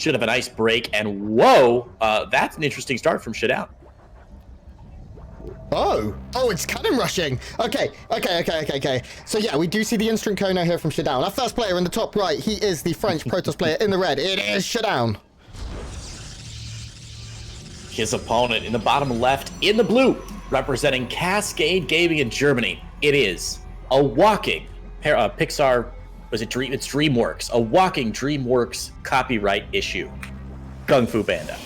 should have a nice break. And whoa, that's an interesting start from ShaDoWn. Oh, it's cannon rushing. Okay. So yeah, we do see the instant Kono here from ShaDoWn. Our first player in the top right, he is the French Protoss player in the red. It is ShaDoWn. His opponent in the bottom left, in the blue, representing Cascade Gaming in Germany. It is a walking Pixar, was it Dream? It's DreamWorks, a walking DreamWorks copyright issue. GunGFuBanDa.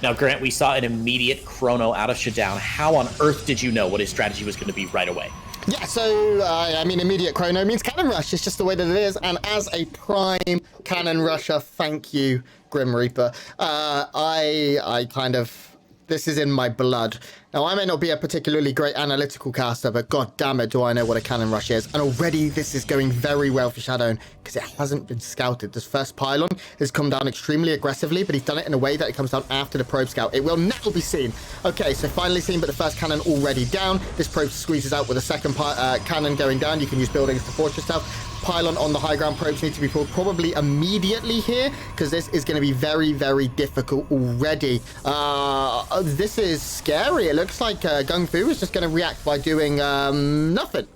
Now, Grant, we saw an immediate chrono out of ShaDoWn. How on earth did you know what his strategy was going to be right away? Yeah, so, I mean, immediate chrono means cannon rush. It's just the way that it is. And as a prime cannon rusher, thank you, Grim Reaper. I kind of... This is in my blood. Now, I may not be a particularly great analytical caster, but god damn it, do I know what a cannon rush is. And already this is going very well for ShaDoWn because it hasn't been scouted. This first pylon has come down extremely aggressively, but he's done it in a way that it comes down after the probe scout. It will now be seen. Okay, so finally seen, but the first cannon already down. This probe squeezes out with a second cannon going down. You can use buildings to fortress stuff. Pylon on the high ground. Probes need to be pulled probably immediately here because this is going to be very, very difficult already. This is scary. It looks like GunGFu is just going to react by doing nothing.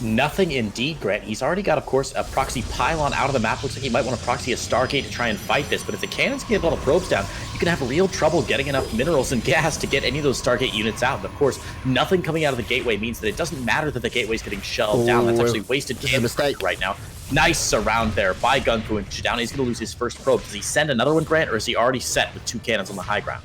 Nothing indeed, Grant. He's already got, of course, a proxy pylon out of the map. Looks like he might want to proxy a Stargate to try and fight this, but if the cannons can get all the probes down, you can have real trouble getting enough minerals and gas to get any of those Stargate units out. And of course, nothing coming out of the gateway means that it doesn't matter that the gateway's getting shelled down. That's actually wasted cannon right now. Nice surround there by GunGFu, and ShaDoWn. He's going to lose his first probe. Does he send another one, Grant, or is he already set with 2 cannons on the high ground?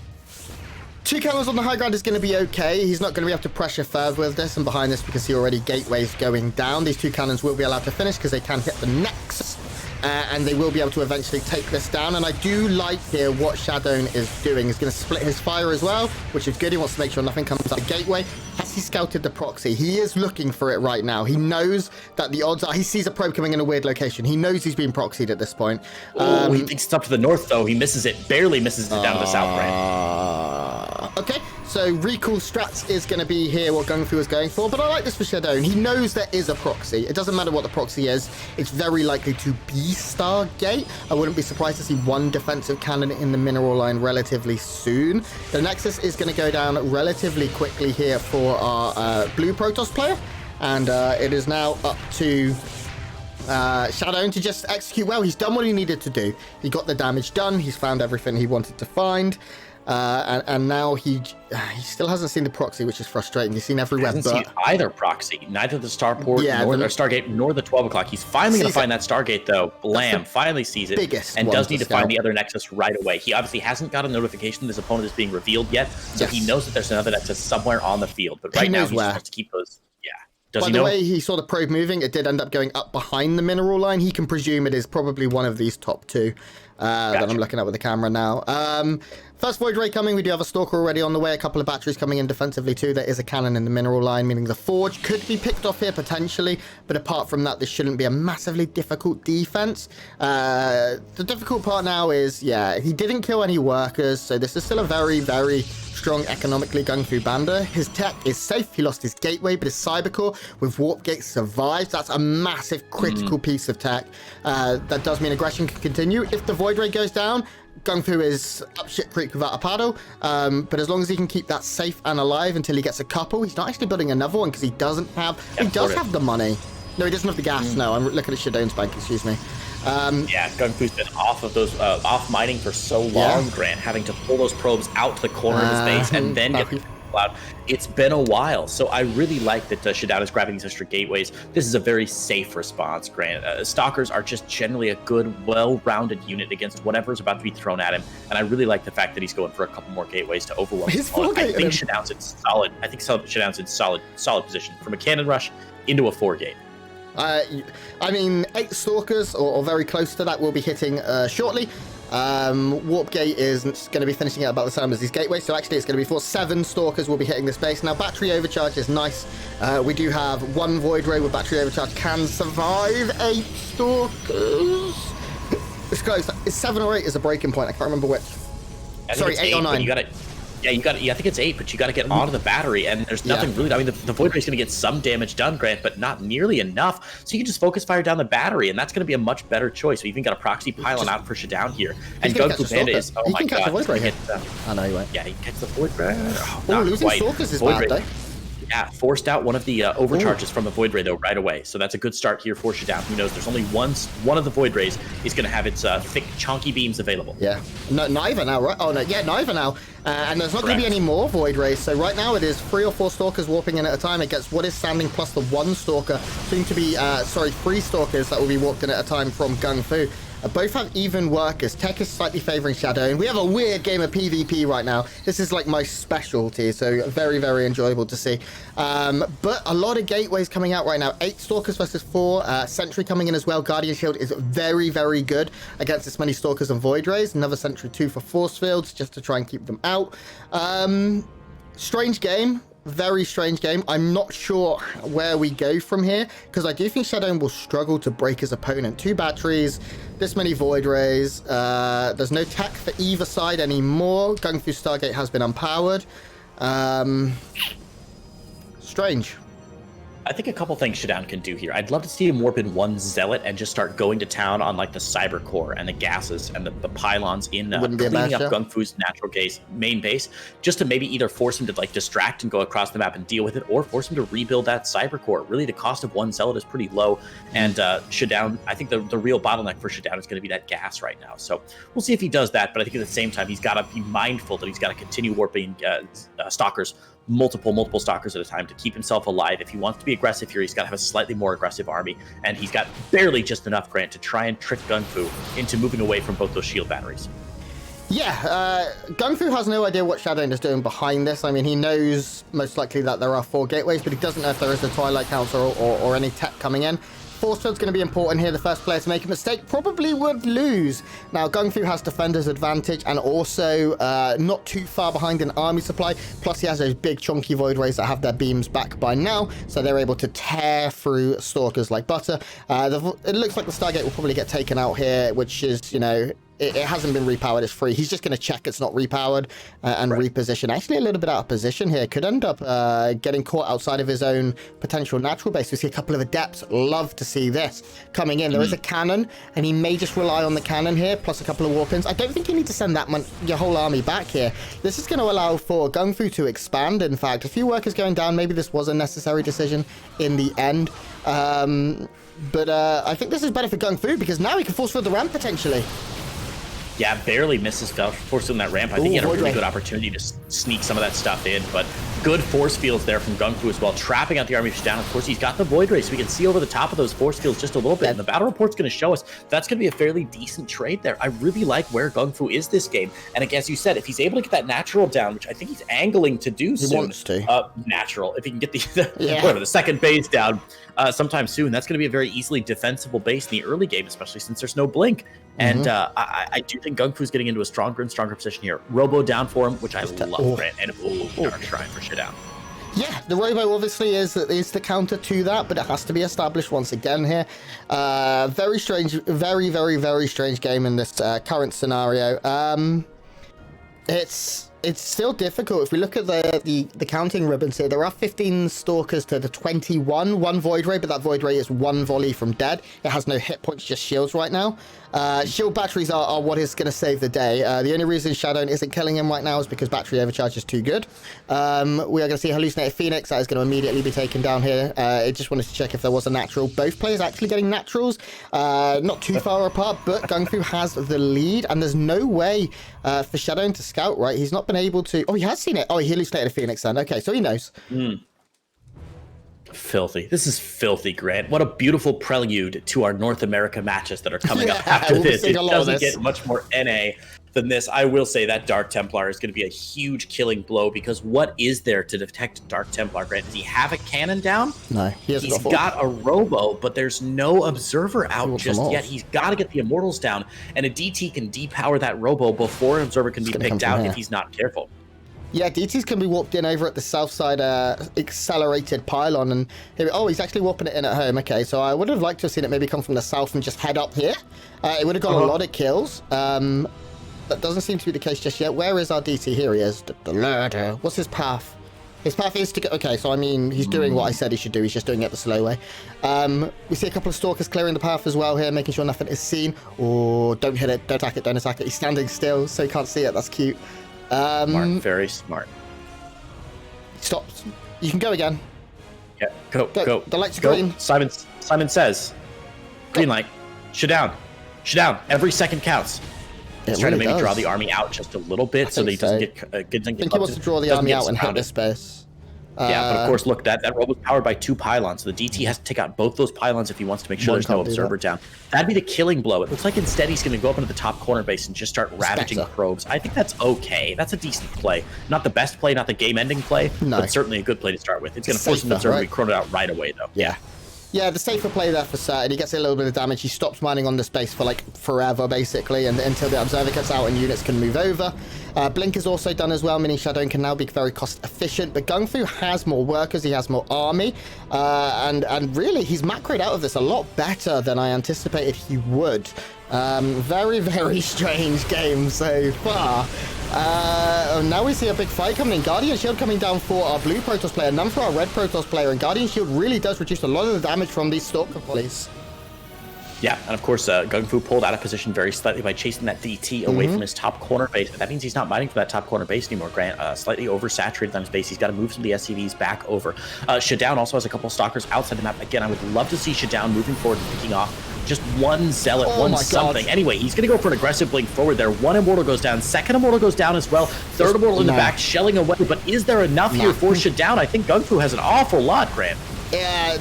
2 cannons on the high ground is going to be okay. He's not going to be able to pressure further with this, and behind this, because he already gateways going down. These 2 cannons will be allowed to finish because they can hit the nexus, and they will be able to eventually take this down. And I do like here what ShaDoWn is doing. He's going to split his fire as well, which is good. He wants to make sure nothing comes out of the gateway. Has he scouted the proxy? He is looking for it right now. He knows that the odds are... He sees a probe coming in a weird location. He knows he's being proxied at this point. He thinks it's up to the north, though. He misses it. Barely misses it down to the south, right? Okay, so recall strats is going to be here what GunGFu is going for, but I like this for ShaDoWn. He knows there is a proxy. It doesn't matter what the proxy is. It's very likely to be Stargate. I wouldn't be surprised to see 1 defensive cannon in the mineral line relatively soon. The Nexus is going to go down relatively quickly here for our blue Protoss player, and it is now up to ShaDoWn to just execute well. He's done what he needed to do. He got the damage done. He's found everything he wanted to find. And now he still hasn't seen the proxy, which is frustrating. He's seen everywhere. He hasn't seen either proxy, neither the starport nor the Stargate nor the 12 o'clock. He's finally going to find that Stargate, though. Blam, finally sees it, and does need to find the other Nexus right away. He obviously hasn't got a notification that his opponent is being revealed yet, so he knows that there's another Nexus somewhere on the field. But right now, he just wants to keep those. By the way, he saw the probe moving. It did end up going up behind the mineral line. He can presume it is probably one of these top 2 that I'm looking at with the camera now. First Void Ray coming. We do have a Stalker already on the way. A couple of batteries coming in defensively too. There is a cannon in the mineral line, meaning the Forge could be picked off here potentially. But apart from that, this shouldn't be a massively difficult defense. The difficult part now is, he didn't kill any workers. So this is still a very, very strong economically GunGFuBanDa. His tech is safe. He lost his gateway, but his cybercore with warp gate survives. That's a massive critical piece of tech. That does mean aggression can continue. If the Void Ray goes down, GunGFu is up shit creek without a paddle, but as long as he can keep that safe and alive until he gets a couple, he's not actually building another one because he doesn't have, he does have the money. No, he doesn't have the gas. No, I'm looking at ShaDoWn's bank, excuse me. GunGFu's been off of those, off mining for so long, Grant, having to pull those probes out to the corner of his base and then get out. It's been a while, so I really like that ShaDoWn is grabbing these extra gateways. This is a very safe response, Grant. Stalkers are just generally a good, well-rounded unit against whatever's about to be thrown at him, and I really like the fact that he's going for a couple more gateways to overwhelm his opponent. I think ShaDoWn's in solid. I think ShaDoWn's in solid position from a cannon rush into a 4-gate. I mean, 8 Stalkers, or very close to that, will be hitting shortly. Warp Gate is going to be finishing at about the same as these gateways, so actually it's going to be 7 Stalkers will be hitting this base. Now, battery overcharge is nice. We do have 1 Void Ray with battery overcharge can survive 8 Stalkers. It's close. It's 7 or 8 is a breaking point. I can't remember which. Sorry, 8 or 9. You got it. Yeah, you got. Yeah, I think it's 8, but you got to get onto the battery, and there's nothing really. I mean, the Void Ray's going to get some damage done, Grant, but not nearly enough. So you can just focus fire down the battery, and that's going to be a much better choice. We even got a proxy pylon out for ShaDoWn here, and GunGFuBanDa is. Oh my god! I know he won't. Yeah, he gets the Void Ray. Oh, losing Stalkers is bad though. Yeah, forced out one of the overcharges from the Void Ray, though, right away. So that's a good start here for ShaDoWn. Who knows? There's only one of the Void Rays is going to have its thick, chunky beams available. Yeah. No, neither now, right? Oh, no. Yeah, neither now. And there's not going to be any more Void Rays. So right now it is 3 or 4 Stalkers warping in at a time. It gets what is standing plus the 1 Stalker. Soon to be, 3 Stalkers that will be warped in at a time from GunGfu. Both have even workers. Tech is slightly favoring ShaDoWn. We have a weird game of PvP right now. This is like my specialty, so very, very enjoyable to see. But a lot of gateways coming out right now. 8 Stalkers versus 4. Sentry coming in as well. Guardian Shield is very, very good against this many Stalkers and Void Rays. Another Sentry 2 for Force Fields, just to try and keep them out. Strange game. Very strange game. I'm not sure where we go from here, because I do think ShaDoWn will struggle to break his opponent. 2 batteries, this many Void Rays. There's no tech for either side anymore. GunGfu Stargate has been unpowered. Strange. I think a couple things ShaDoWn can do here. I'd love to see him warp in 1 Zealot and just start going to town on like the Cyber Core and the gases and the pylons in cleaning up GunGFu's natural main base, just to maybe either force him to like distract and go across the map and deal with it, or force him to rebuild that Cyber Core. Really, the cost of 1 Zealot is pretty low, and ShaDoWn, I think the real bottleneck for ShaDoWn is going to be that gas right now. So we'll see if he does that, but I think at the same time, he's got to be mindful that he's got to continue warping Stalkers, multiple Stalkers at a time to keep himself alive. If he wants to be aggressive here, he's got to have a slightly more aggressive army, and he's got barely just enough, Grant, to try and trick GunGfu into moving away from both those shield batteries. Yeah, GunGfu has no idea what ShaDoWn is doing behind this. I mean, he knows most likely that there are 4 gateways, but he doesn't know if there is a Twilight Council or any tech coming in. Force field's going to be important here. The first player to make a mistake probably would lose. Now, GunGfu has defender's advantage and also not too far behind in army supply. Plus, he has those big chunky Void Rays that have their beams back by now, so they're able to tear through Stalkers like butter. It looks like the Stargate will probably get taken out here, which is, you know, it hasn't been repowered, it's free. He's just going to check it's not repowered and reposition. Actually, a little bit out of position here. Could end up getting caught outside of his own potential natural base. We see a couple of adepts. Love to see this coming in. There is a cannon, and he may just rely on the cannon here, plus a couple of warpins. I don't think you need to send your whole army back here. This is going to allow for GunGfu to expand. In fact, a few workers going down. Maybe this was a necessary decision in the end. But I think this is better for GunGfu, because now he can force field the ramp potentially. Yeah, barely misses forcing that ramp. I think he had a really good opportunity to sneak some of that stuff in, but good force fields there from GunGfu as well, trapping out the army of ShaDoWn. Of course, he's got the Void Ray, so we can see over the top of those force fields just a little bit, and the battle report's going to show us that's going to be a fairly decent trade there. I really like where GunGfu is this game, and as you said, if he's able to get that natural down, which I think he's angling to do soon. He wants to. Natural. If he can get the second base down sometime soon, that's going to be a very easily defensible base in the early game, especially since there's no blink. And I do think GunGfu's getting into a stronger and stronger position here. Robo down for him, which I love, Grant, and Dark Shrine for ShaDoWn. Yeah, the Robo obviously is the counter to that, but it has to be established once again here. Very strange, very, very, very strange game in this current scenario. It's still difficult. If we look at the counting ribbons here, there are 15 Stalkers to the 21. 1 Void Ray, but that Void Ray is 1 volley from dead. It has no hit points, just shields right now. Shield batteries are what is going to save the day. The only reason ShaDoWn isn't killing him right now is because battery overcharge is too good. We are going to see Hallucinated Phoenix. That is going to immediately be taken down here. I just wanted to check if there was a natural. Both players actually getting naturals. Not too far apart, but GunGfu has the lead, and there's no way for ShaDoWn to scout, right? He's not been able to... Oh, he has seen it. Oh, he hallucinated a Phoenix then. Okay, so he knows. Filthy. This is filthy, Grant. What a beautiful prelude to our North America matches that are coming up after this. It doesn't get much more NA than this. I will say that Dark Templar is going to be a huge killing blow, because what is there to detect Dark Templar, Grant? Does he have a cannon down? No, he's got a Robo, but there's no Observer out just yet. He's got to get the Immortals down, and a DT can depower that Robo before an Observer can be picked out if he's not careful. Yeah, DTs can be warped in over at the south side accelerated pylon, and here, he's actually warping it in at home. Okay, so I would have liked to have seen it maybe come from the south and just head up here. It would have got a lot of kills. that doesn't seem to be the case just yet. Where is our DT? Here he is. The ladder. What's his path? His path is to go... Okay, so I mean, he's doing what I said he should do. He's just doing it the slow way. We see a couple of stalkers clearing the path as well here, making sure nothing is seen. Oh, don't hit it. Don't attack it. Don't attack it. He's standing still, so he can't see it. That's cute. Smart. Very smart. Stops. You can go again. Yeah, go. The light's green. Simon says, green light. ShaDoWn. ShaDoWn. Every second counts. He's trying to maybe draw the army out just a little bit so that he doesn't get I think he wants to draw the army out and hit this space. Yeah, but of course, look, that robo's powered by 2 pylons. So the DT has to take out both those pylons if he wants to make sure there's no observer down. That'd be the killing blow. It looks like instead he's going to go up into the top corner base and just start ravaging probes. I think that's okay. That's a decent play. Not the best play, not the game-ending play, but certainly a good play to start with. It's going to force the observer to be chronoed out right away, though. Yeah. Yeah, the safer play there for certain. He gets a little bit of damage. He stops mining on the space for like forever, basically, and until the observer gets out and units can move over. Blink is also done as well, meaning ShaDoWn can now be very cost efficient. But GunGfu has more workers, he has more army, and really he's macroed out of this a lot better than I anticipated he would. Very, very strange game so far. Now we see a big fight coming in. Guardian Shield coming down for our blue Protoss player, none for our red Protoss player, and Guardian Shield really does reduce a lot of the damage from these Stalker volleys. Yeah, and of course, GunGfu pulled out of position very slightly by chasing that DT away from his top corner base. But that means he's not mining for that top corner base anymore, Grant. Slightly oversaturated on his base. He's got to move some of the SCVs back over. ShaDoWn also has a couple of stalkers outside the map. Again, I would love to see ShaDoWn moving forward and picking off just one zealot, one something. Anyway, he's going to go for an aggressive blink forward there. One immortal goes down. Second immortal goes down as well. Third immortal in the back, shelling away. But is there enough here for ShaDoWn? I think GunGfu has an awful lot, Grant. Yeah,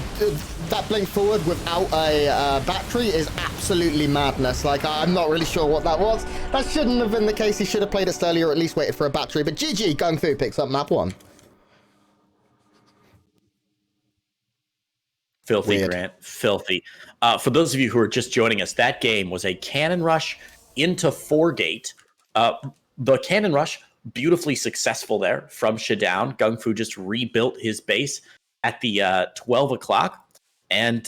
that blink forward without a battery is absolutely madness. Like, I'm not really sure what that was. That shouldn't have been the case. He should have played us earlier or at least waited for a battery. But GG, GunGfu picks up map 1. Filthy, weird. Grant. Filthy. For those of you who are just joining us, that game was a cannon rush into 4-gate. The cannon rush, beautifully successful there from ShaDoWn. GunGfu just rebuilt his base at the 12 o'clock and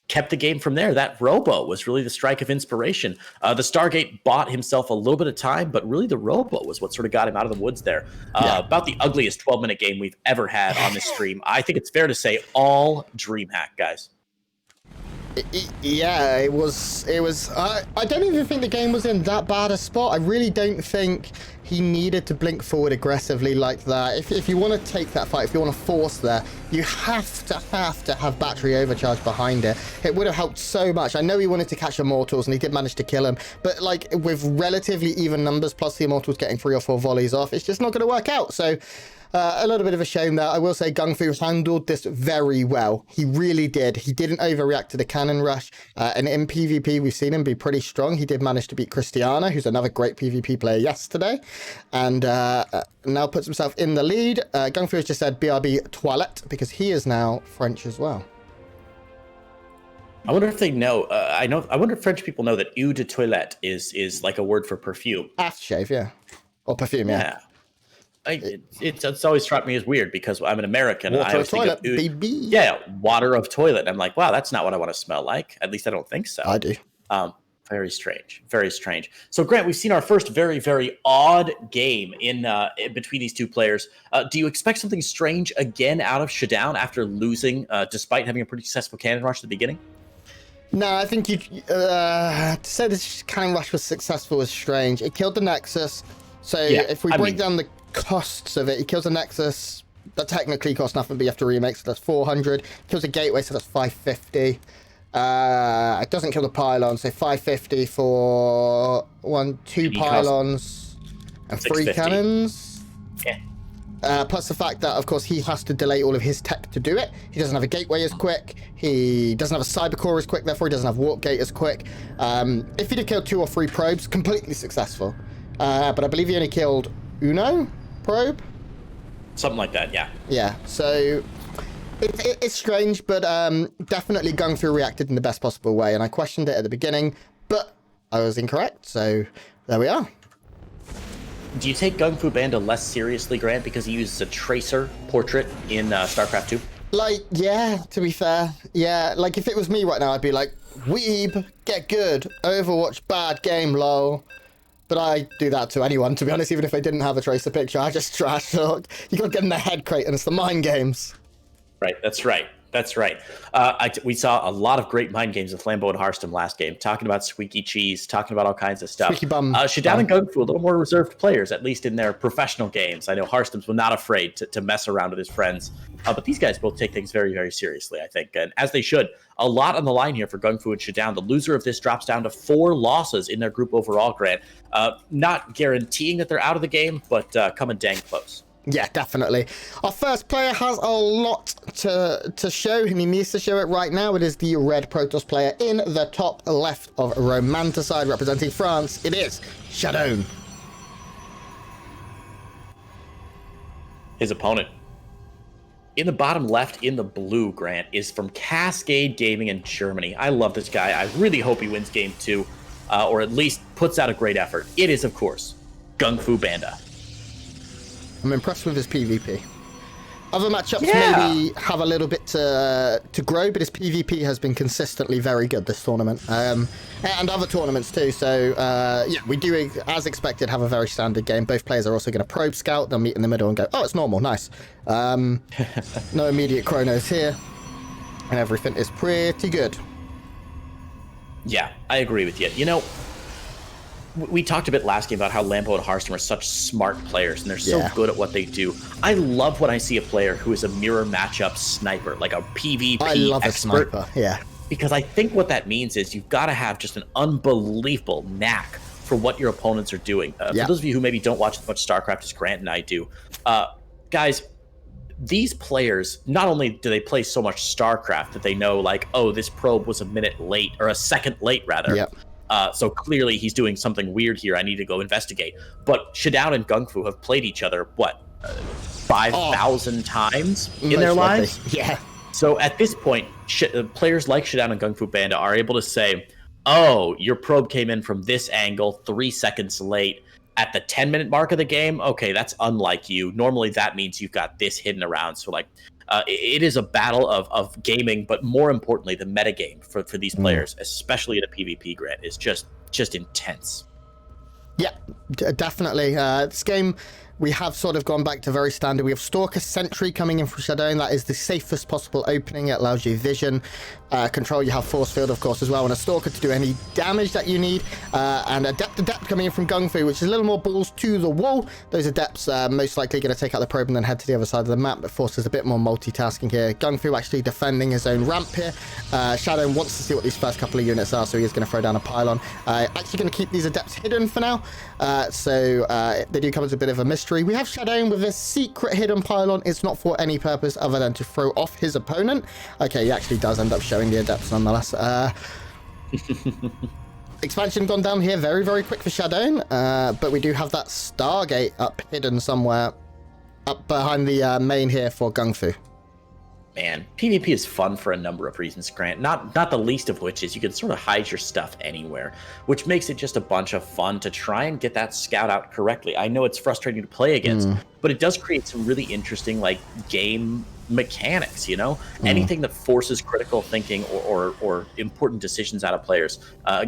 kept the game from there. That robo was really the strike of inspiration. The Stargate bought himself a little bit of time, but really the robo was what sort of got him out of the woods there. About the ugliest 12-minute game we've ever had on this stream. I think it's fair to say all DreamHack, guys. Yeah, it was. I don't even think the game was in that bad a spot. I really don't think he needed to blink forward aggressively like that. If you want to take that fight, if you want to force there, you have to have battery overcharge behind it. It would have helped so much. I know he wanted to catch Immortals, and he did manage to kill him, but like with relatively even numbers, plus the Immortals getting 3 or 4 volleys off, it's just not going to work out. So a little bit of a shame there. I will say GunGfu handled this very well. He really did. He didn't overreact to the cannon rush. And in PvP, we've seen him be pretty strong. He did manage to beat Christiana, who's another great PvP player yesterday. And now puts himself in the lead. GunGfu has just said BRB toilette because he is now French as well. I wonder if they know. I wonder if French people know that eau de toilette is like a word for perfume. Aftershave, yeah. Or perfume, yeah. It's always struck me as weird because I'm an American. Water I always of toilet, think of, baby. Yeah, water of toilet. And I'm like, wow, that's not what I want to smell like. At least I don't think so. I do. Very strange. Very strange. So, Grant, we've seen our first very, very odd game in between these two players. Do you expect something strange again out of ShaDoWn after losing, despite having a pretty successful cannon rush at the beginning? No, I think to say this cannon rush was successful is strange. It killed the Nexus. So if we break down the costs of it, he kills a Nexus that technically costs nothing, but you have to remake, so that's 400. Kills a Gateway, so that's 550. It doesn't kill the pylon, so 550 for 2 pylons and 3 cannons. Yeah. Plus the fact that, of course, he has to delay all of his tech to do it. He doesn't have a gateway as quick. He doesn't have a cyber core as quick, therefore he doesn't have warp gate as quick. If he'd have killed 2 or 3 probes, completely successful. But I believe he only killed Uno probe? Something like that, yeah. Yeah, so it's strange, but definitely GunGfu reacted in the best possible way, and I questioned it at the beginning, but I was incorrect, so there we are. Do you take GunGFuBanDa less seriously, Grant, because he uses a tracer portrait in StarCraft 2? Like, yeah, to be fair. Yeah, like if it was me right now, I'd be like, weeb, get good, Overwatch, bad game, lol. But I do that to anyone, to be honest, even if they didn't have a tracer picture. I just trash talk. You got to get in their head, Creighton. It's the mind games. Right, that's right. That's right. We saw a lot of great mind games with Lambeau and Hearthstone last game, talking about squeaky cheese, talking about all kinds of stuff. Squeaky bum. ShaDoWn and GunGFu, a little more reserved players, at least in their professional games. I know Hearthstones were not afraid to mess around with his friends, but these guys both take things very, very seriously, I think, and as they should. A lot on the line here for GunGFu and ShaDoWn. The loser of this drops down to 4 losses in their group overall, Grant. Not guaranteeing that they're out of the game, but coming dang close. Yeah, definitely. Our first player has a lot to show, and he needs to show it right now. It is the red Protoss player in the top left of Romanticide, representing France. It is ShaDoWn. His opponent in the bottom left in the blue, Grant, is from Cascade Gaming in Germany. I love this guy. I really hope he wins game 2, or at least puts out a great effort. It is, of course, GunGFuBanDa. I'm impressed with his PvP. Other matchups maybe have a little bit to grow, but his PvP has been consistently very good this tournament, and other tournaments too. So yeah, we do, as expected, have a very standard game. Both players are also going to probe scout. They'll meet in the middle and go, oh, it's normal, nice. No immediate chronos here, and everything is pretty good. Yeah, I agree with you. You know, we talked a bit last game about how Lambeau and Hearthstone are such smart players, and they're so good at what they do. I love when I see a player who is a mirror matchup sniper, like a PvP I love expert. A sniper, yeah. Because I think what that means is you've got to have just an unbelievable knack for what your opponents are doing. For those of you who maybe don't watch as much StarCraft as Grant and I do, guys, these players, not only do they play so much StarCraft that they know, like, oh, this probe was a minute late, or a second late, rather. Yep. So clearly he's doing something weird here. I need to go investigate. But ShaDoWn and GunGFu have played each other, what, 5,000 times in their lives? Yeah. So at this point, players like ShaDoWn and GunGFuBanDa are able to say, oh, your probe came in from this angle 3 seconds late at the 10-minute mark of the game. Okay, that's unlike you. Normally that means you've got this hidden around. So like, it is a battle of gaming, but more importantly, the metagame for these players, especially in a PvP, Grant, is just intense. Yeah, definitely. This game, we have sort of gone back to very standard. We have Stalker Sentry coming in from ShaDoWn. That is the safest possible opening. It allows you vision, control. You have Force Field, of course, as well, and a Stalker to do any damage that you need. And Adept coming in from GunGFu, which is a little more balls to the wall. Those Adepts most likely going to take out the probe and then head to the other side of the map, but forces a bit more multitasking here. GunGFu actually defending his own ramp here. ShaDoWn wants to see what these first couple of units are, so he is going to throw down a pylon. Actually going to keep these Adepts hidden for now, so they do come as a bit of a mystery. We have ShaDoWn with a secret hidden pylon. It's not for any purpose other than to throw off his opponent. Okay, he actually does end up showing the Adepts nonetheless. Expansion gone down here very, very quick for ShaDoWn, but we do have that Stargate up hidden somewhere up behind the main here for GunGFu. Man, PvP is fun for a number of reasons, Grant. Not the least of which is you can sort of hide your stuff anywhere, which makes it just a bunch of fun to try and get that scout out correctly. I know it's frustrating to play against, but it does create some really interesting, like, game mechanics, you know? Anything that forces critical thinking or important decisions out of players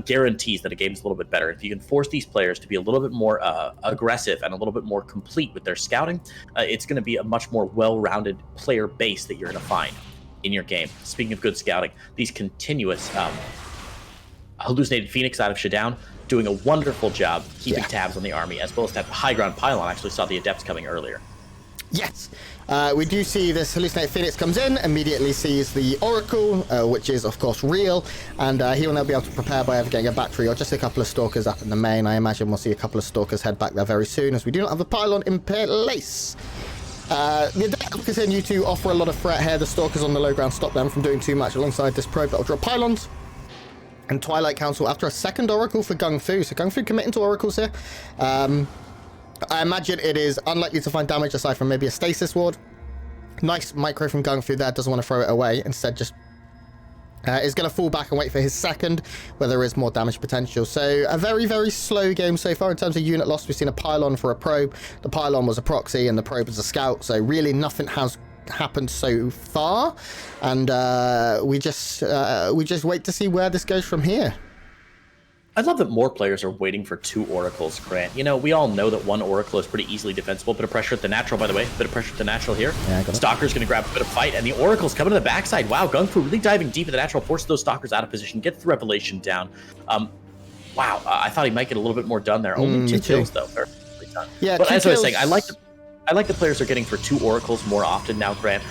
guarantees that a game is a little bit better. If you can force these players to be a little bit more aggressive and a little bit more complete with their scouting, it's going to be a much more well-rounded player base that you're going to find in your game. Speaking of good scouting, these continuous hallucinated Phoenix out of ShaDoWn doing a wonderful job keeping tabs on the army, as well as that high ground pylon. Actually saw the Adepts coming earlier. Yes, we do see this hallucinated Phoenix comes in, immediately sees the Oracle, which is of course real, and he will now be able to prepare by either getting a battery or just a couple of Stalkers up in the main. I imagine we'll see a couple of Stalkers head back there very soon, as we do not have the pylon in place. The Adepts continue to offer a lot of threat here. The Stalkers on the low ground stop them from doing too much alongside this probe that will drop pylons. And Twilight Council after a second Oracle for GunGFu, so GunGFu committing to Oracles here. I imagine it is unlikely to find damage aside from maybe a Stasis Ward. Nice micro from GunGFu there, doesn't want to throw it away. Instead just is going to fall back and wait for his second, where there is more damage potential. So a very, very slow game so far in terms of unit loss. We've seen a pylon for a probe. The pylon was a proxy and the probe was a scout. So really nothing has happened so far. And we just wait to see where this goes from here. I love that more players are waiting for 2 Oracles, Grant. You know, we all know that 1 Oracle is pretty easily defensible. Bit of pressure at the natural, by the way. Bit of pressure at the natural here. Yeah, Stalker's going to grab a bit of fight, and the Oracle's coming to the backside. Wow, GunGFu really diving deep in the natural, forces those Stalkers out of position, gets the Revelation down. Wow, I thought he might get a little bit more done there. Only 2 kills, though. Very done. Yeah, but as I was saying, I like the players are getting for 2 Oracles more often now, Grant.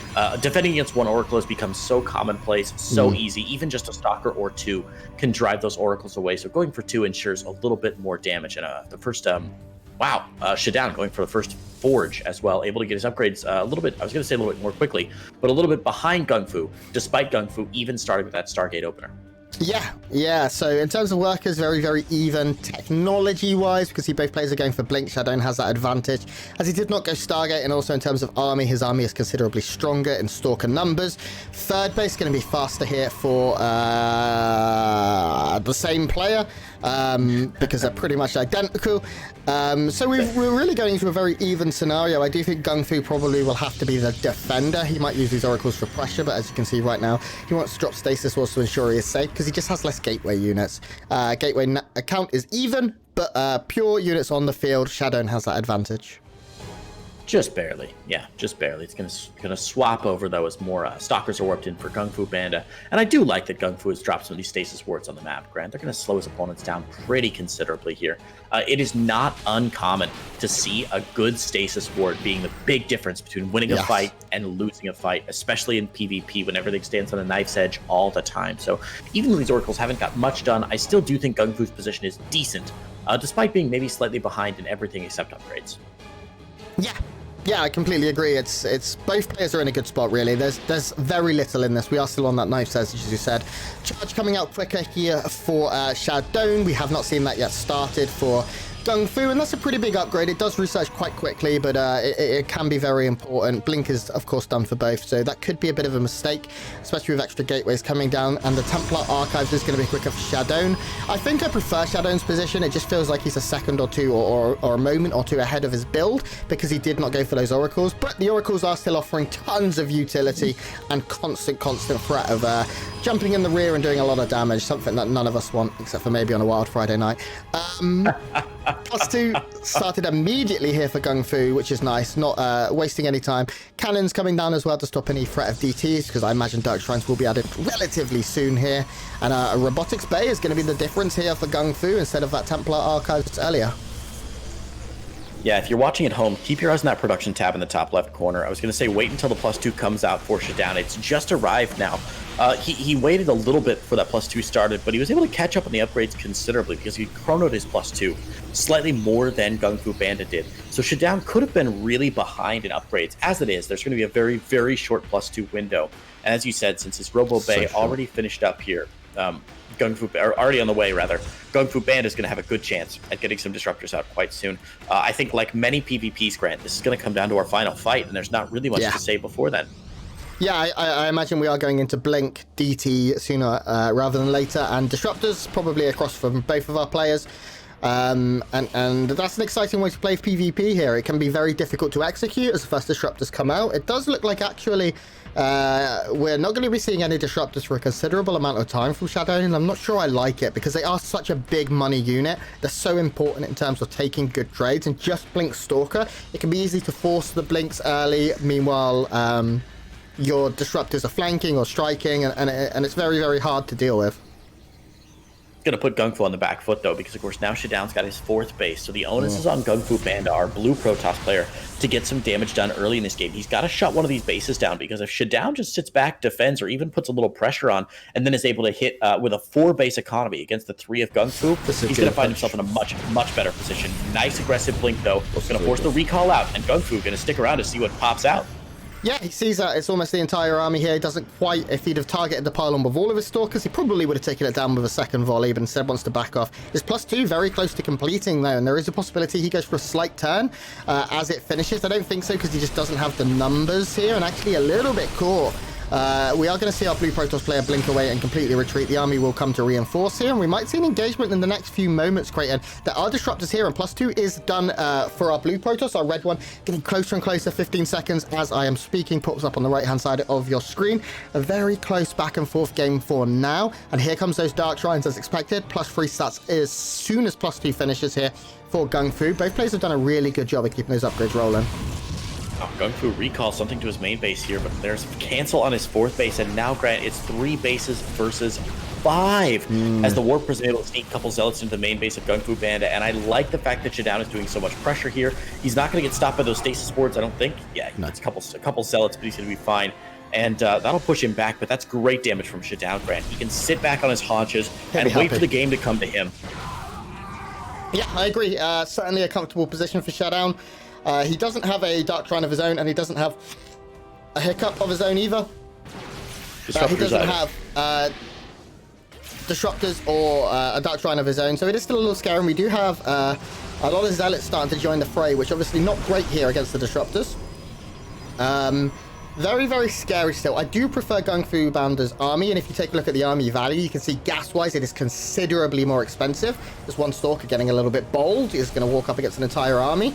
Defending against 1 Oracle has become so commonplace, so easy. Even just a Stalker or 2 can drive those Oracles away. So going for 2 ensures a little bit more damage. And the first, ShaDoWn going for the first Forge as well, able to get his upgrades a little bit, I was going to say a little bit more quickly, but a little bit behind GunGFu, despite GunGFu even starting with that Stargate opener. Yeah. So in terms of workers, very, very even technology-wise, because both players are going for Blink. ShaDoWn has that advantage, as he did not go Stargate, and also in terms of army, his army is considerably stronger in Stalker numbers. Third base going to be faster here for the same player, because they're pretty much identical. So we're really going into a very even scenario. I do think GunGFu probably will have to be the defender. He might use these Oracles for pressure, but as you can see right now, he wants to drop Stasis Walls to ensure he is safe, because he just has less gateway units. Gateway count is even, but pure units on the field, ShaDoWn has that advantage. Just barely. Yeah, just barely. It's gonna swap over, though, as more Stalkers are warped in for GunGFuBanDa. And I do like that GunGFu has dropped some of these stasis wards on the map, Grant. They're going to slow his opponents down pretty considerably here. It is not uncommon to see a good stasis ward being the big difference between winning a fight and losing a fight, especially in PvP when everything stands on a knife's edge all the time. So even though these Oracles haven't got much done, I still do think GunGFu's position is decent, despite being maybe slightly behind in everything except upgrades. Yeah, I completely agree. It's both players are in a good spot, really. There's very little in this. We are still on that knife's edge, as you said. Charge coming out quicker here for ShaDoWn. We have not seen that yet started for GunGFu, and that's a pretty big upgrade. It does research quite quickly, but it can be very important. Blink is, of course, done for both, so that could be a bit of a mistake, especially with extra gateways coming down, and the Templar Archives is going to be quicker for ShaDoWn. I think I prefer ShaDoWn's position. It just feels like he's a second or two or a moment or two ahead of his build, because he did not go for those Oracles, but the Oracles are still offering tons of utility and constant threat of jumping in the rear and doing a lot of damage, something that none of us want, except for maybe on a wild Friday night. +2 started immediately here for GunGFu, which is nice, not wasting any time. Cannons coming down as well to stop any threat of DTs, because I imagine Dark Shrines will be added relatively soon here. And a Robotics Bay is going to be the difference here for GunGFu instead of that Templar Archives earlier. Yeah, if you're watching at home, keep your eyes on that production tab in the top left corner. I was going to say wait until the +2 comes out for ShaDoWn. It's just arrived now. He waited a little bit before that +2 started, but he was able to catch up on the upgrades considerably because he chronoed his +2 slightly more than GunGFuBanDa did. So ShaDoWn could have been really behind in upgrades. As it is, there's going to be a very, very short +2 window. And as you said, since his Robo Bay already finished up here, already on the way, rather, GunGFuBanDa is going to have a good chance at getting some disruptors out quite soon. I think, like many PvPs, Grant, this is going to come down to our final fight, and there's not really much to say before then. Yeah, I imagine we are going into Blink DT sooner rather than later, and disruptors probably across from both of our players. And that's an exciting way to play PvP here. It can be very difficult to execute as the first disruptors come out. It does look like actually we're not going to be seeing any disruptors for a considerable amount of time from ShaDoWn, and I'm not sure I like it because they are such a big money unit. They're so important in terms of taking good trades, and just Blink Stalker, it can be easy to force the Blinks early. Meanwhile, your disruptors are flanking or striking, and it's very, very hard to deal with. Going to put GunGFu on the back foot, though, because, of course, now ShaDoWn's got his 4th base, so the onus is on GunGFuBanDa, our blue Protoss player, to get some damage done early in this game. He's got to shut one of these bases down, because if ShaDoWn just sits back, defends, or even puts a little pressure on, and then is able to hit with a 4-base economy against the 3 of GunGFu, he's going to find himself in a much, much better position. Nice aggressive Blink, though. It's going to force the recall out, and GunGFu going to stick around to see what pops out. Yeah, he sees that it's almost the entire army here. He doesn't quite, if he'd have targeted the pylon with all of his Stalkers, he probably would have taken it down with a second volley, but instead wants to back off. His +2 very close to completing, though, and there is a possibility he goes for a slight turn as it finishes. I don't think so, because he just doesn't have the numbers here, and actually a little bit caught We are going to see our blue Protoss player blink away and completely retreat. The army will come to reinforce here, and we might see an engagement in the next few moments, Creighton. There are disruptors here, and +2 is done for our blue Protoss. Our red one getting closer and closer. 15 seconds as I am speaking. Pops up on the right-hand side of your screen. A very close back and forth game for now. And here comes those Dark Shrines as expected. +3 stats as soon as +2 finishes here for GunGFu. Both players have done a really good job of keeping those upgrades rolling. Oh, GunGFu recalls something to his main base here, but there's cancel on his 4th base, and now, Grant, it's 3 bases versus 5 as the Warp is able to sneak a couple Zealots into the main base of GunGFuBanDa, and I like the fact that ShaDoWn is doing so much pressure here. He's not going to get stopped by those stasis boards, I don't think. Yeah, it's a couple Zealots, but he's going to be fine. And that'll push him back, but that's great damage from ShaDoWn, Grant. He can sit back on his haunches and wait for the game to come to him. Yeah, I agree. Certainly a comfortable position for ShaDoWn. He doesn't have a Dark Shrine of his own, and he doesn't have a Hiccup of his own either. He doesn't have Disruptors or a Dark Shrine of his own, so it is still a little scary. And we do have a lot of Zealots starting to join the fray, which obviously not great here against the Disruptors. Very, very scary still. I do prefer GunGFuBanDa's army, and if you take a look at the army value, you can see gas-wise it is considerably more expensive. This one Stalker getting a little bit bold. He's going to walk up against an entire army.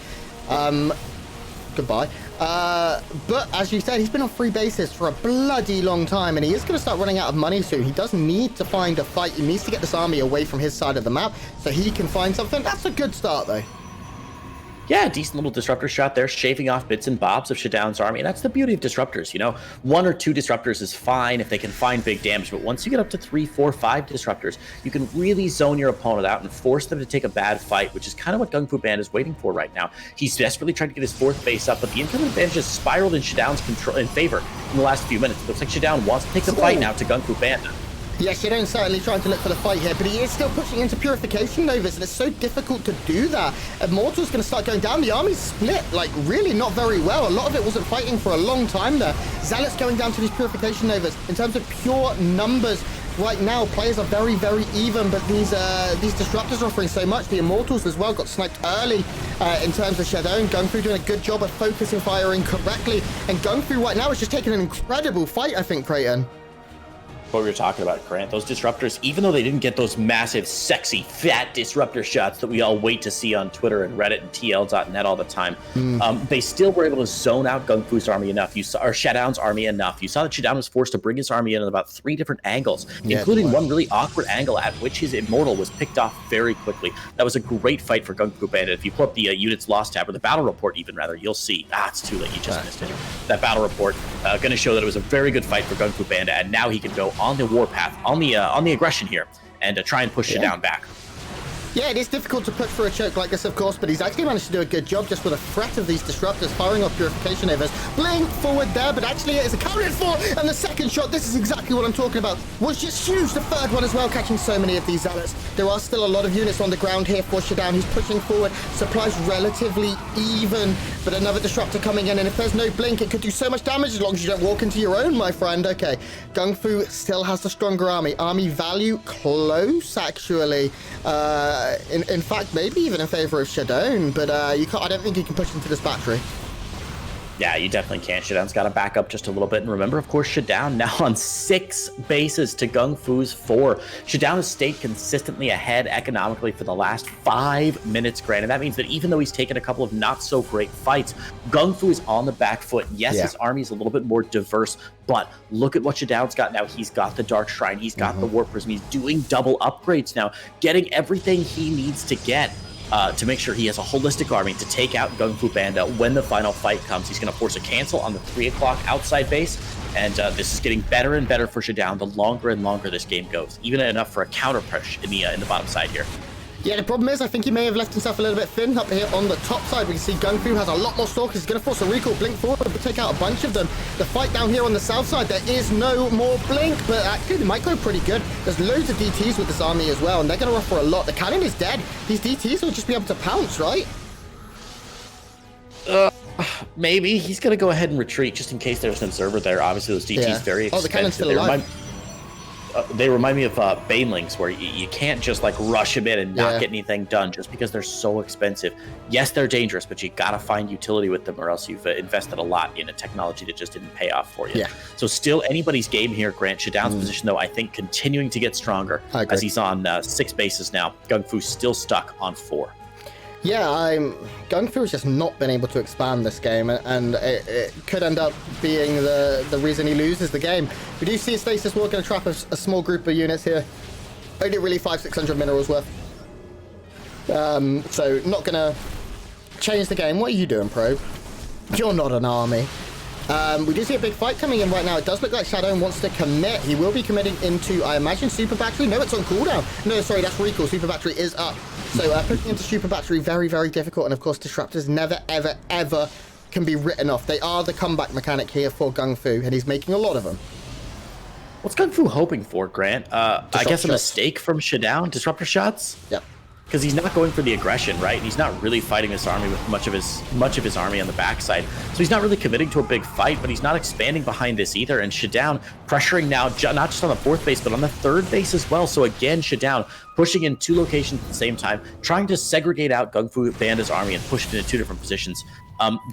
Goodbye. But as you said, he's been on 3 bases for a bloody long time, and he is going to start running out of money soon. He does need to find a fight. He needs to get this army away from his side of the map so he can find something. That's a good start, though. Yeah, decent little disruptor shot there, shaving off bits and bobs of ShaDoWn's army. And that's the beauty of disruptors, you know. 1 or 2 disruptors is fine if they can find big damage, but once you get up to 3, 4, 5 disruptors, you can really zone your opponent out and force them to take a bad fight, which is kind of what GunGFuBanDa is waiting for right now. He's desperately trying to get his 4th base up, but the income advantage has spiraled in ShaDoWn's control in favor in the last few minutes. It looks like ShaDoWn wants to take the fight now to GunGFuBanDa. Yeah, ShaDoWn's certainly trying to look for the fight here, but he is still pushing into Purification Novas, and it's so difficult to do that. Immortal's going to start going down. The army's split, like, really not very well. A lot of it wasn't fighting for a long time there. Zealots going down to these Purification Novas. In terms of pure numbers, right now, players are very, very even, but these Disruptors are offering so much. The Immortals as well got sniped early in terms of ShaDoWn. GunGFu doing a good job of focusing firing correctly, and GunGFu right now is just taking an incredible fight, I think, Creighton. What we were talking about, Grant, those disruptors, even though they didn't get those massive, sexy, fat disruptor shots that we all wait to see on Twitter and Reddit and TL.net all the time, they still were able to zone out GunGFu's army enough. You saw, or ShaDoWn's army enough. You saw that ShaDoWn was forced to bring his army in at about 3 different angles, including one really awkward angle at which his Immortal was picked off very quickly. That was a great fight for GunGFuBanDa. If you pull up the units lost tab, or the battle report even rather, you'll see, it's too late, you just missed it. That battle report going to show that it was a very good fight for GunGFuBanDa, and now he can go on the warpath, on the aggression here, and try and push ShaDoWn back. Yeah, it is difficult to push for a choke like this, of course, but he's actually managed to do a good job just with a threat of these disruptors firing off Purification Novas. Blink forward there, but actually it is accounted for, and the second shot, this is exactly what I'm talking about, was just huge. The third one as well, catching so many of these Zealots. There are still a lot of units on the ground here for ShaDoWn. He's pushing forward, supplies relatively even, but another disruptor coming in, and if there's no blink, it could do so much damage as long as you don't walk into your own, my friend. Okay, GunGFu still has the stronger army. Army value close, actually. In fact, maybe even in favor of ShaDoWn, but I don't think you can push into this battery. Yeah, you definitely can't. ShaDoWn's got to back up just a little bit. And remember, of course, ShaDoWn now on 6 bases to GunGFu's 4. ShaDoWn has stayed consistently ahead economically for the last 5 minutes, Grant. And that means that even though he's taken a couple of not-so-great fights, GunGFu is on the back foot. Yes, his army is a little bit more diverse, but look at what ShaDoWn's got now. He's got the Dark Shrine. He's got the Warp Prism. He's doing double upgrades now, getting everything he needs to get. To make sure he has a holistic army to take out GunGFuBanDa when the final fight comes. He's going to force a cancel on the 3 o'clock outside base, and this is getting better and better for ShaDoWn the longer and longer this game goes, even enough for a counter push in the bottom side here. Yeah, the problem is I think he may have left himself a little bit thin up here on the top side. We can see GunGFu has a lot more stalkers. He's going to force a recall, blink forward, but take out a bunch of them. The fight down here on the south side, there is no more blink, but actually they might go pretty good. There's loads of DTs with this army as well, and they're going to offer a lot. The cannon is dead. These DTs will just be able to pounce, right? Maybe. He's going to go ahead and retreat just in case there's an observer there. Obviously, those DTs very expensive. Oh, the cannon's still alive. they remind me of banelings, where you can't just like rush them in and not get anything done just because they're so expensive. Yes, they're dangerous, but you gotta find utility with them, or else you've invested a lot in a technology that just didn't pay off for you. So still anybody's game here. Grant, ShaDoWn's position though, I think continuing to get stronger as he's on 6 bases now. GunGFu still stuck on 4. Yeah, GunGFu has just not been able to expand this game, and it could end up being the reason he loses the game. We do see a Stasis Wall going to trap a small group of units here. Only really 500-600 minerals worth. So not going to change the game. What are you doing, Probe? You're not an army. We do see a big fight coming in right now. It does look like ShaDoWn wants to commit. He will be committing into, I imagine, Super Battery. No, it's on cooldown. No, sorry, that's recall. Super Battery is up. So pushing into Super Battery, very, very difficult. And of course, Disruptors never, ever, ever can be written off. They are the comeback mechanic here for GunGFu, and he's making a lot of them. What's GunGFu hoping for, Grant? I guess a mistake from ShaDoWn? Disruptor shots? Yep. Because he's not going for the aggression, right? He's not really fighting this army with much of his army on the backside. So he's not really committing to a big fight, but he's not expanding behind this either. And ShaDoWn pressuring now, not just on the 4th base, but on the 3rd base as well. So again, ShaDoWn pushing in 2 locations at the same time, trying to segregate out GunGFuBanDa's army and push it into 2 different positions.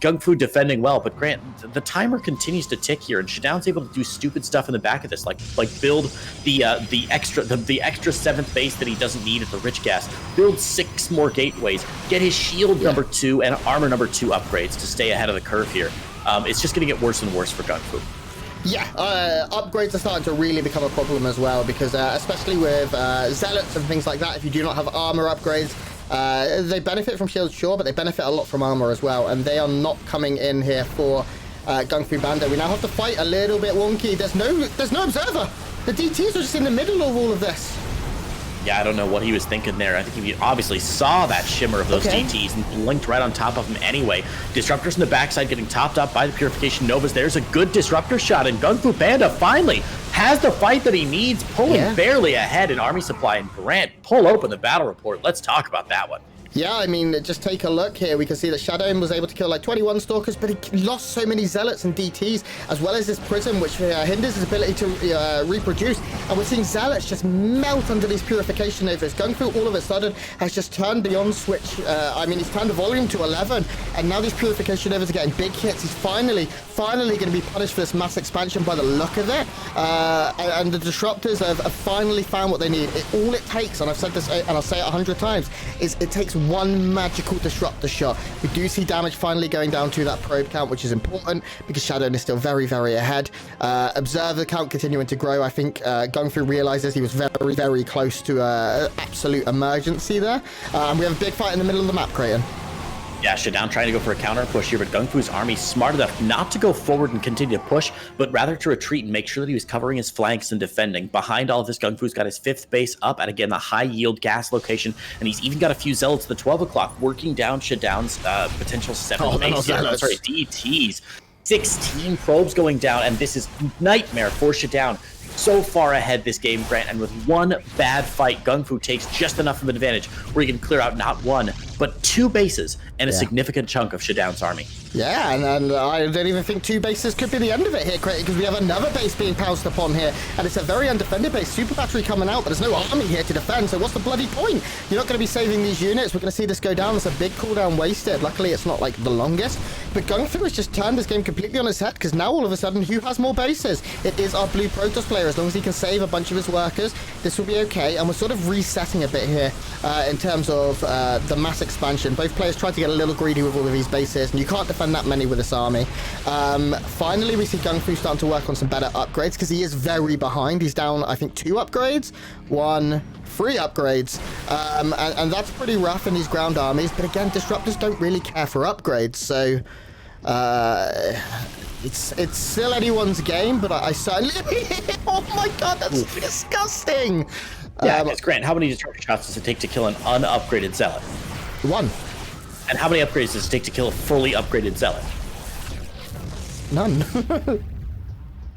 GunGFu defending well, but Grant, the timer continues to tick here, and ShaDoWn's able to do stupid stuff in the back of this, like build the extra 7th base that he doesn't need at the rich gas, build 6 more gateways, get his shield number 2 and armor number 2 upgrades to stay ahead of the curve here. It's just going to get worse and worse for GunGFu. Yeah, upgrades are starting to really become a problem as well, because especially with zealots and things like that, if you do not have armor upgrades, they benefit from shields, sure, but they benefit a lot from armor as well, and they are not coming in here for GunGFuBanDa. We now have to fight a little bit wonky. There's no observer. The DTs are just in the middle of all of this. Yeah, I don't know what he was thinking there. I think he obviously saw that shimmer of those DTs and blinked right on top of him anyway. Disruptors in the backside getting topped up by the Purification Novas. There's a good disruptor shot, and GunGFuBanDa finally has the fight that he needs, pulling barely ahead in army supply. And Grant, pull open the battle report. Let's talk about that one. Yeah, I mean, just take a look here. We can see that ShaDoWn was able to kill like 21 Stalkers, but he lost so many Zealots and DTs, as well as his Prism, which hinders his ability to reproduce. And we're seeing Zealots just melt under these Purification Novas. GunGFu all of a sudden has just turned the on switch. I mean, he's turned the volume to 11, and now these Purification Novas are getting big hits. He's finally going to be punished for this mass expansion by the look of it. And the Disruptors have finally found what they need. All it takes, and I've said this and I'll say it 100 times, is it takes one magical disruptor shot. We do see damage finally going down to that probe count, which is important because ShaDoWn is still very, very ahead. Observer count continuing to grow. I think GunGFu realizes he was very, very close to absolute emergency there. And we have a big fight in the middle of the map, Creighton. Yeah, ShaDoWn trying to go for a counter push here, but GunGFu's army smart enough not to go forward and continue to push, but rather to retreat and make sure that he was covering his flanks and defending. Behind all of this, GunGFu's got his 5th base up at, again, the high-yield gas location, and he's even got a few Zealots at the 12 o'clock, working down ShaDoWn's potential 7th base. Sorry, DTs. 16 probes going down, and this is nightmare for ShaDoWn. So far ahead this game, Grant, and with one bad fight, GunGFu takes just enough of an advantage where he can clear out not 1, but 2 bases and a significant chunk of ShaDoWn's army. Yeah, and I don't even think 2 bases could be the end of it here, Creighton, because we have another base being pounced upon here, and it's a very undefended base. Super Battery coming out, but there's no army here to defend, so what's the bloody point? You're not going to be saving these units. We're going to see this go down. It's a big cooldown wasted. Luckily, it's not like the longest, but GunGFu has just turned this game completely on its head, because now all of a sudden, who has more bases? It is our blue Protoss player. As long as he can save a bunch of his workers, this will be okay, and we're sort of resetting a bit here in terms of the mass expansion. Both players try to get a little greedy with all of these bases, and you can't defend that many with this army. Finally, we see GunGFu starting to work on some better upgrades, because he is very behind. He's down, I think, 2 upgrades, 3 upgrades, and that's pretty rough in these ground armies. But again, Disruptors don't really care for upgrades, so it's still anyone's game. But I certainly oh my god, that's disgusting. Yeah, it's Grant. How many Disruptor shots does it take to kill an unupgraded Zealot? 1. And how many upgrades does it take to kill a fully upgraded Zealot? None.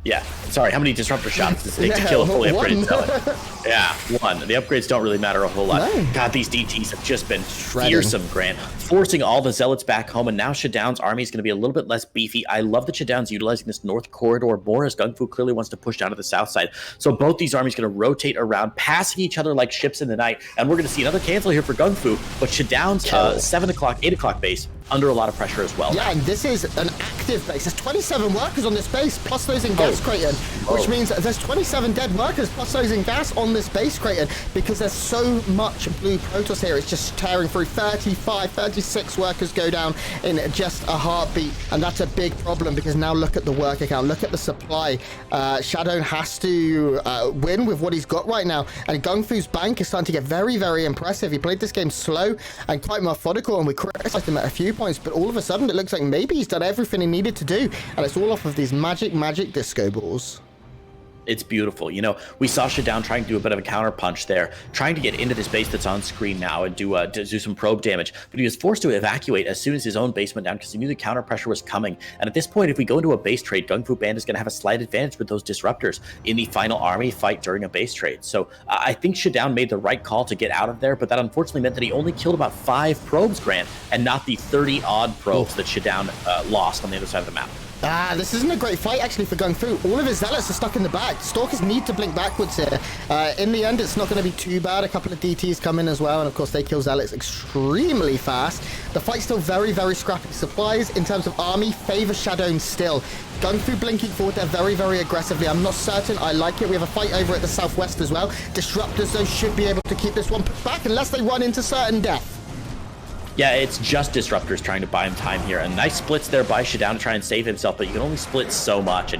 Yeah, sorry, how many disruptor shots does it take to kill a fully upgraded zealot? Yeah, 1. The upgrades don't really matter a whole lot. No. God, these DTs have just been fearsome, Grant. Forcing all the zealots back home, and now ShaDoWn's army is going to be a little bit less beefy. I love that ShaDoWn's utilizing this north corridor more, as GunGfu clearly wants to push down to the south side. So both these armies going to rotate around, passing each other like ships in the night, and we're going to see another cancel here for GunGfu, but ShaDoWn's 7 o'clock, 8 o'clock base under a lot of pressure as well. Yeah, and this is an active base. There's 27 workers on this base, plus those in gas Creighton, which means there's 27 dead workers, plus those in gas on this base Creighton, because there's so much blue Protoss here. It's just tearing through. 35, 36 workers go down in just a heartbeat, and that's a big problem, because now look at the worker count, look at the supply. ShaDoWn has to win with what he's got right now, and GunGFu's bank is starting to get very, very impressive. He played this game slow and quite methodical, and we criticized him at a few points, but all of a sudden it looks like maybe he's done everything he needed to do, and it's all off of these magic disco balls. It's beautiful. You know, we saw ShaDoWn trying to do a bit of a counter punch there, trying to get into this base that's on screen now and do some probe damage, but he was forced to evacuate as soon as his own base went down, because he knew the counter pressure was coming. And at this point, if we go into a base trade, GunGFuBanDa is going to have a slight advantage with those disruptors in the final army fight during a base trade. So I think ShaDoWn made the right call to get out of there, but that unfortunately meant that he only killed about 5 probes, Grant, and not the 30-odd probes that ShaDoWn lost on the other side of the map. This isn't a great fight, actually, for GunGfu. All of his zealots are stuck in the back. Stalkers need to blink backwards here. In the end, it's not going to be too bad. A couple of DTs come in as well, and of course, they kill zealots extremely fast. The fight's still very, very scrappy. Supplies, in terms of army, favor ShaDoWn still. GunGfu blinking forward there very, very aggressively. I'm not certain I like it. We have a fight over at the southwest as well. Disruptors, though, should be able to keep this one pushed back, unless they run into certain death. Yeah, it's just disruptors trying to buy him time here. And nice splits there by ShaDoWn to try and save himself, but you can only split so much. And